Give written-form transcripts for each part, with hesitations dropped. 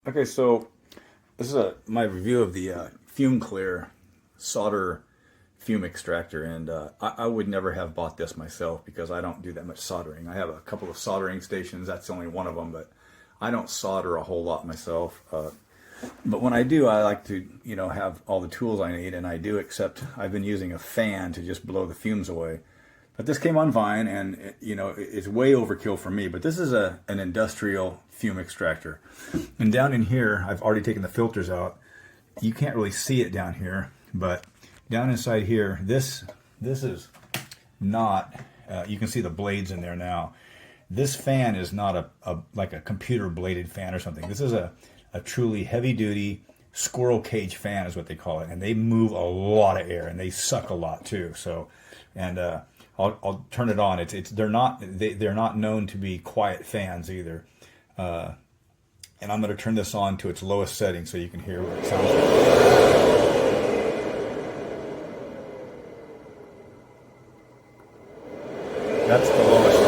Okay, so this is my review of the Fumeclear solder fume extractor, and I would never have bought this myself because I don't do that much soldering. I have a couple of soldering stations, that's only one of them, but I don't solder a whole lot myself. But when I do, I like to, have all the tools I need, and I do, except I've been using a fan to just blow the fumes away. But this came on fine, and it's way overkill for me. But this is an industrial fume extractor, and down in here, I've already taken the filters out. You can't really see it down here, but down inside here, this is not. You can see the blades in there now. This fan is not like a computer bladed fan or something. This is a truly heavy duty squirrel cage fan is what they call it, and they move a lot of air and they suck a lot too. So, and I'll turn it on. They're not known to be quiet fans either. And I'm going to turn this on to its lowest setting so you can hear what it sounds like. That's the lowest.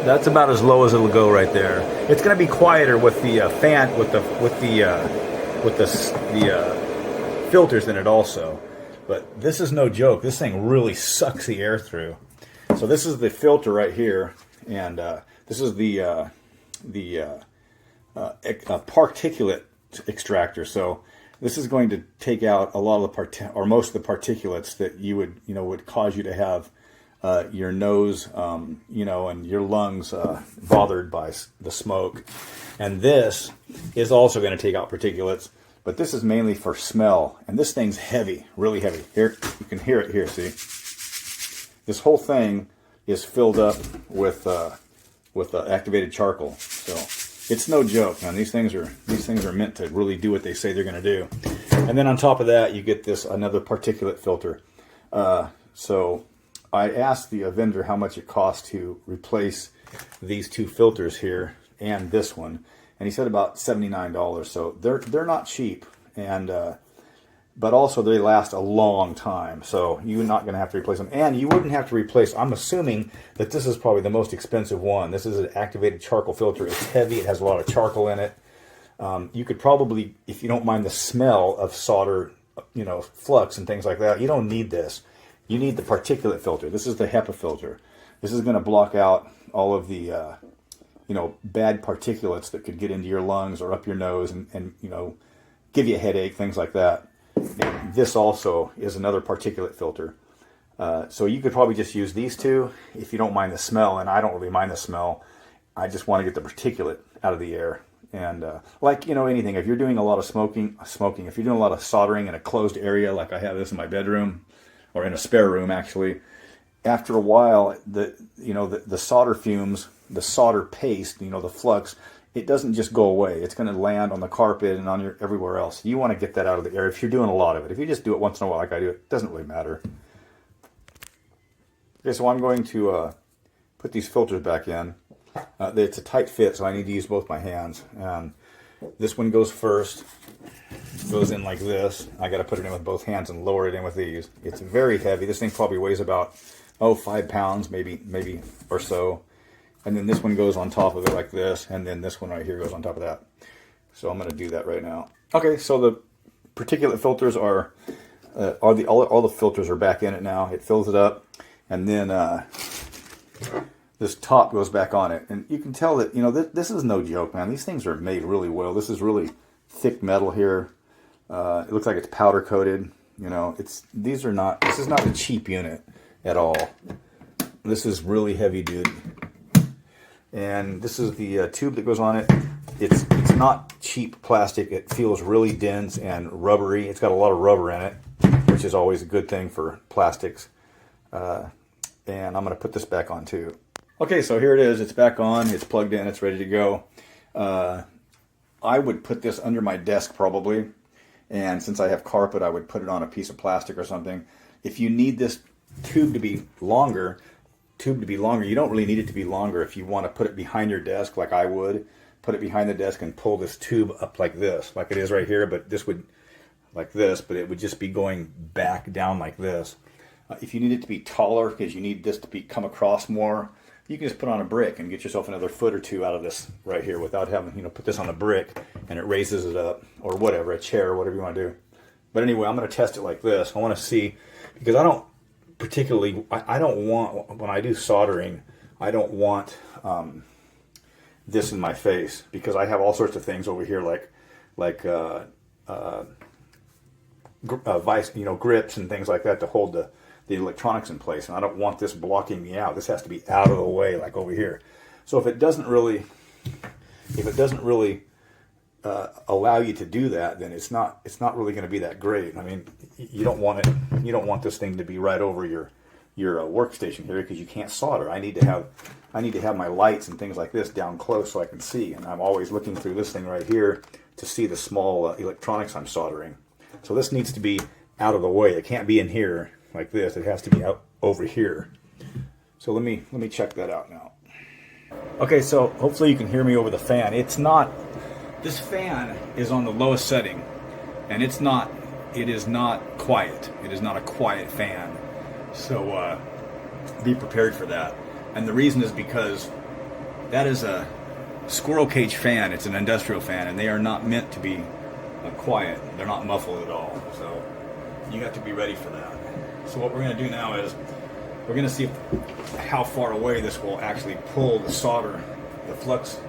That's about as low as it'll go right there. It's going to be quieter with the fan, with the filters in it also. But this is no joke. This thing really sucks the air through. So this is the filter right here, and this is the particulate extractor. So this is going to take out a lot of the or most of the particulates that you would cause you to have your nose, and your lungs bothered by the smoke. And this is also going to take out particulates, but this is mainly for smell. And this thing's heavy, really heavy. Here, you can hear it here, see? This whole thing is filled up with activated charcoal. So it's no joke, man. These things are meant to really do what they say they're going to do. And then on top of that, you get another particulate filter. So I asked the vendor how much it cost to replace these two filters here and this one, and he said about $79. So they're not cheap, and but also they last a long time. So you're not going to have to replace them, and you wouldn't have to replace. I'm assuming that this is probably the most expensive one. This is an activated charcoal filter. It's heavy. It has a lot of charcoal in it. You could probably, if you don't mind the smell of solder, flux and things like that, you don't need this. You need the particulate filter. This is the HEPA filter. This is going to block out all of the, bad particulates that could get into your lungs or up your nose and give you a headache, things like that. And this also is another particulate filter. So you could probably just use these two if you don't mind the smell, and I don't really mind the smell. I just want to get the particulate out of the air. And anything, if you're doing a lot of smoking, if you're doing a lot of soldering in a closed area, like I have this in my bedroom, or in a spare room actually, after a while, the solder fumes, the solder paste, the flux, it doesn't just go away. It's going to land on the carpet and on everywhere else. You want to get that out of the air if you're doing a lot of it. If you just do it once in a while like I do, it doesn't really matter. Okay, so I'm going to put these filters back in. It's a tight fit, so I need to use both my hands. And this one goes first. Goes in like this. I got to put it in with both hands and lower it in with these. It's very heavy. This thing probably weighs about 5 pounds, maybe or so. And then this one goes on top of it like this, and then this one right here goes on top of that. So I'm going to do that right now. Okay, so the particulate filters are all the filters are back in it now. It fills it up, and then this top goes back on it, and you can tell that this is no joke, man. These things are made really well. This is really thick metal here. It looks like it's powder coated. This is not a cheap unit at all. This is really heavy duty. And this is the tube that goes on it. It's not cheap plastic. It feels really dense and rubbery. It's got a lot of rubber in it, which is always a good thing for plastics. And I'm going to put this back on too. Okay, so here it is. It's back on. It's plugged in. It's ready to go. I would put this under my desk probably. And since I have carpet, I would put it on a piece of plastic or something. If you need this tube to be longer, you don't really need it to be longer. If you want to put it behind your desk, like I would, put it behind the desk and pull this tube up like this, like it is right here, but this would, like this, but it would just be going back down like this. If you need it to be taller, because you need this to come across more, you can just put on a brick and get yourself another foot or two out of this right here without having, put this on a brick and it raises it up, or whatever, a chair or whatever you want to do. But anyway, I'm going to test it like this. I want to see, because I don't want, when I do soldering, I don't want this in my face, because I have all sorts of things over here like vice, grips and things like that to hold the electronics in place, and I don't want this blocking me out. This has to be out of the way, like over here. So if it doesn't really allow you to do that, then it's not really going to be that great. I mean, you don't want this thing to be right over your workstation here, because you can't solder. I need to have my lights and things like this down close so I can see, and I'm always looking through this thing right here to see the small electronics I'm soldering. So this needs to be out of the way. It can't be in here like this. It has to be out over here. So let me check that out now. Okay, so hopefully you can hear me over the fan. This fan is on the lowest setting, and it is not quiet. It is not a quiet fan. So be prepared for that. And the reason is because that is a squirrel cage fan. It's an industrial fan, and they are not meant to be quiet. They're not muffled at all. So you have to be ready for that. So what we're going to do now is we're going to see how far away this will actually pull the solder, the flux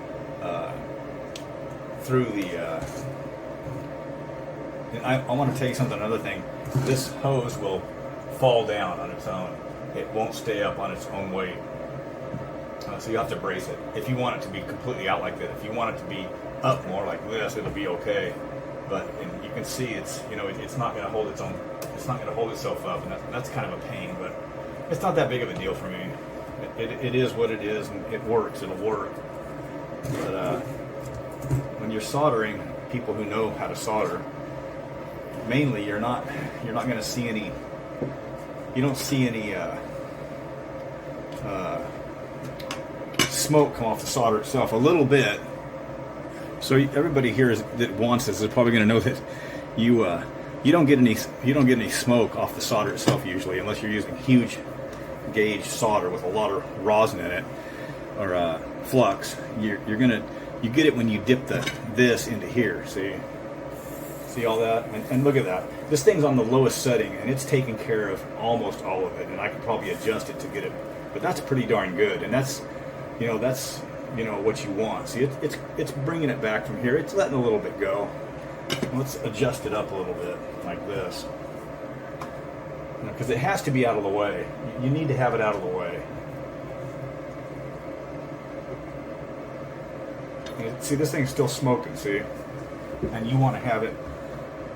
through the... and I want to tell you something, another thing. This hose will fall down on its own. It won't stay up on its own weight. So you have to brace it. If you want it to be completely out like that, if you want it to be up more like this, it'll be okay. But you can see it's not going to hold its own. It's not going to hold itself up, and that's kind of a pain. But it's not that big of a deal for me. It is what it is, and it works. It'll work. But when you're soldering, people who know how to solder, mainly you're not going to see any. You don't see any smoke come off the solder itself. A little bit. So everybody here that wants this is probably going to know that you don't get any smoke off the solder itself usually, unless you're using huge gauge solder with a lot of rosin in it or flux. You get it when you dip this into here. See all that? And look at that. This thing's on the lowest setting, and it's taking care of almost all of it. And I could probably adjust it to get it, but that's pretty darn good. And that's what you want. See, it's bringing it back from here. It's letting a little bit go. Let's adjust it up a little bit like this, because it has to be out of the way. You need to have it out of the way. See, this thing's still smoking. See, and you want to have it.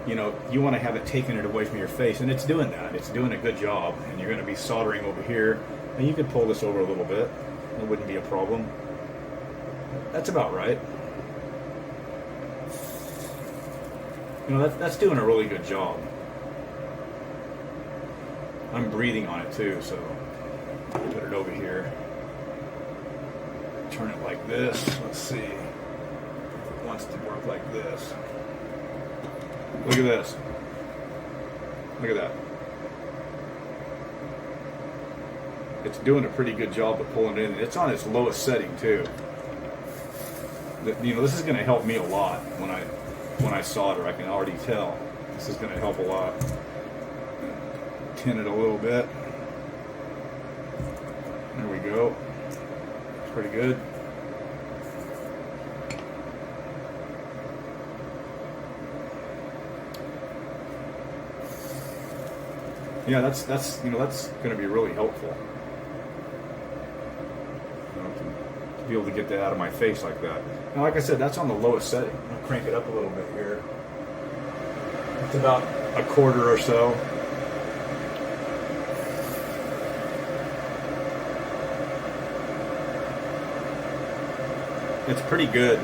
You want to have it taking it away from your face, and it's doing that. It's doing a good job, and you're going to be soldering over here, and you could pull this over a little bit. It wouldn't be a problem. That's about right. That's doing a really good job. I'm breathing on it too, so put it over here. Turn it like this. Let's see if it wants to work like this. Look at this. Look at that. It's doing a pretty good job of pulling it in. It's on its lowest setting too. This is going to help me a lot when I solder. I can already tell this is going to help a lot. Tin it a little bit. There we go. It's pretty good. Yeah, that's going to be really helpful. To be able to get that out of my face like that. Now, like I said, that's on the lowest setting. I'm going to crank it up a little bit here. It's about a quarter or so. It's pretty good.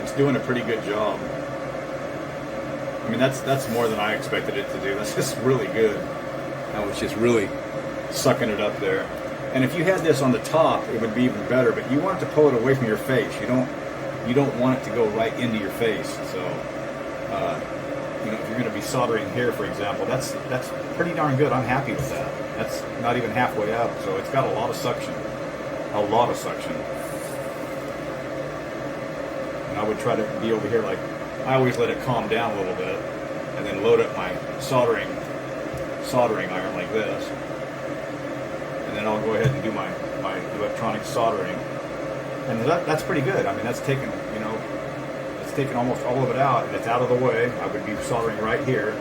It's doing a pretty good job. I mean, that's more than I expected it to do. That's just really good. I was just really sucking it up there. And if you had this on the top, it would be even better. But you want it to pull it away from your face. You don't want it to go right into your face. So, if you're going to be soldering here, for example, that's pretty darn good. I'm happy with that. That's not even halfway up, so it's got a lot of suction. a lot of suction. And I would try to be over here, like, I always let it calm down a little bit, and then load up my soldering iron like this. And then I'll go ahead and do my electronic soldering. And that's pretty good. I mean, that's taken, you know, it's taken almost all of it out, and it's out of the way. I would be soldering right here.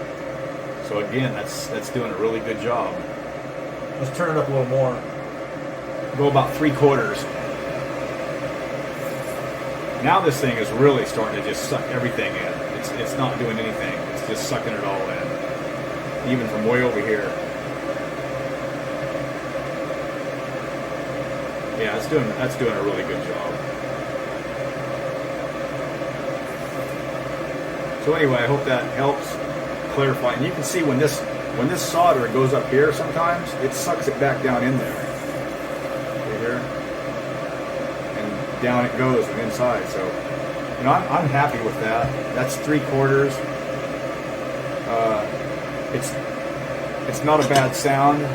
So again, that's doing a really good job. Let's turn it up a little more. Go about 3/4. Now this thing is really starting to just suck everything in. It's not doing anything. It's just sucking it all in, even from way over here. Yeah, that's doing a really good job. So anyway, I hope that helps clarify. And you can see when this solder goes up here, sometimes it sucks it back down in there. Right here, and down it goes from inside. So, you know, I'm happy with that. That's 3/4. It's not a bad sound.